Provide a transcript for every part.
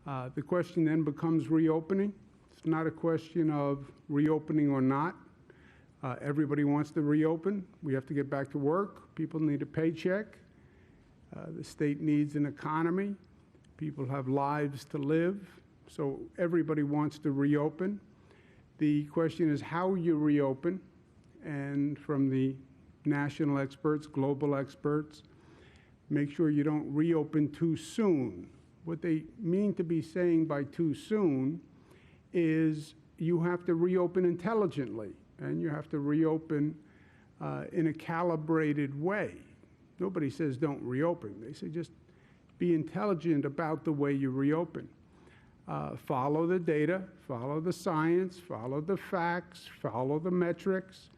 The question then becomes reopening. It's not a question of reopening or not. Everybody wants to reopen. We have to get back to work. People need a paycheck. The state needs an economy. People have lives to live. So everybody wants to reopen. The question is how you reopen. And from the national experts, global experts, make sure you don't reopen too soon. What they mean to be saying by too soon is you have to reopen intelligently, and you have to reopen in a calibrated way. Nobody says don't reopen. They say just be intelligent about the way you reopen. Follow the data, follow the science, follow the facts, follow the metrics.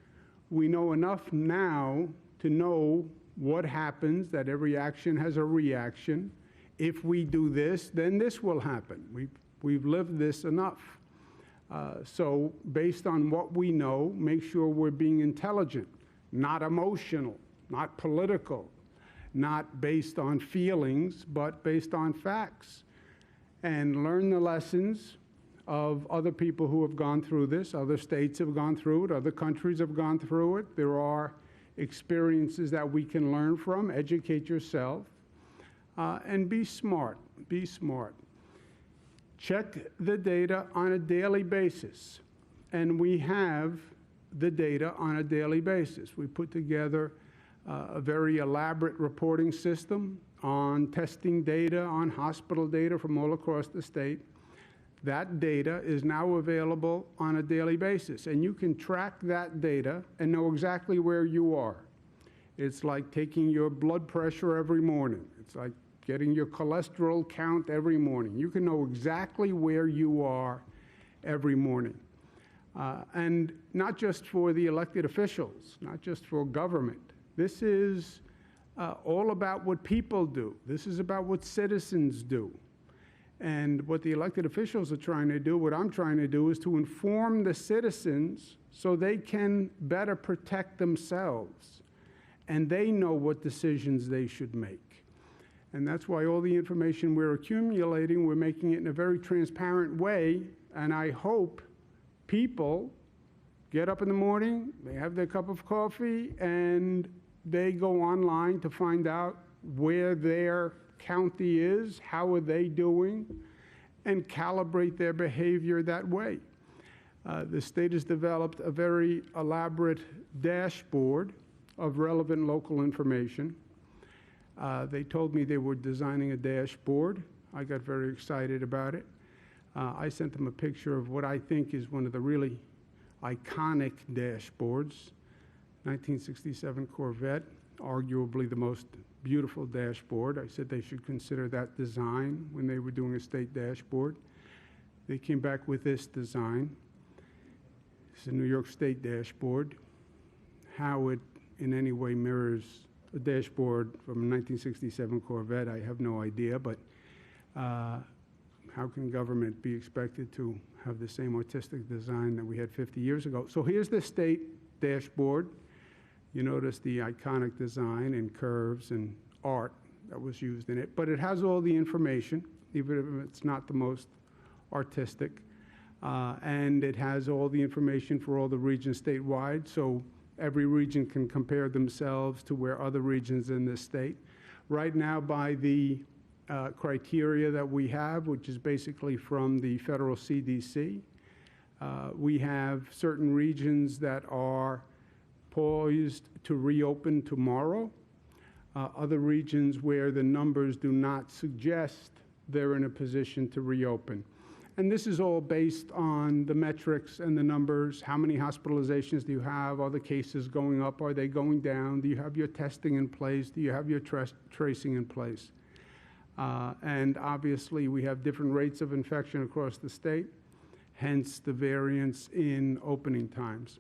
We know enough now to know what happens, that every action has a reaction. If we do this, then this will happen. We've lived this enough. So based on what we know, make sure we're being intelligent, not emotional, not political, not based on feelings, but based on facts. And learn the lessons of other people who have gone through this. Other states have gone through it. Other countries have gone through it. There are experiences that we can learn from. Educate yourself. And be smart. Be smart. Check the data on a daily basis. And we have the data on a daily basis. We put together a very elaborate reporting system on testing data, on hospital data from all across the state. That data is now available on a daily basis, and you can track that data and know exactly where you are. It's like taking your blood pressure every morning. It's like getting your cholesterol count every morning. You can know exactly where you are every morning. And not just for the elected officials, not just for government. This is all about what people do. This is about what citizens do. And what the elected officials are trying to do, what I'm trying to do, is to inform the citizens so they can better protect themselves. And they know what decisions they should make. And that's why all the information we're accumulating, we're making it in a very transparent way. And I hope people get up in the morning, they have their cup of coffee, and they go online to find out where their county is, how are they doing, and calibrate their behavior that way. The state has developed a very elaborate dashboard of relevant local information. They told me they were designing a dashboard. I got very excited about it. I sent them a picture of what I think is one of the really iconic dashboards, 1967 Corvette, arguably the most beautiful dashboard. I said they should consider that design when they were doing a state dashboard. They came back with this design. It's a New York State dashboard. How it in any way mirrors a dashboard from a 1967 Corvette, I have no idea, but how can government be expected to have the same artistic design that we had 50 years ago? So here's the state dashboard. You notice the iconic design and curves and art that was used in it, but it has all the information, even if it's not the most artistic, and it has all the information for all the regions statewide, so every region can compare themselves to where other regions in this state. Right now, by the criteria that we have, which is basically from the federal CDC, we have certain regions that are poised to reopen tomorrow, other regions where the numbers do not suggest they're in a position to reopen. And this is all based on the metrics and the numbers. How many hospitalizations do you have? Are the cases going up? Are they going down? Do you have your testing in place? Do you have your tracing in place? And obviously, we have different rates of infection across the state, hence the variance in opening times.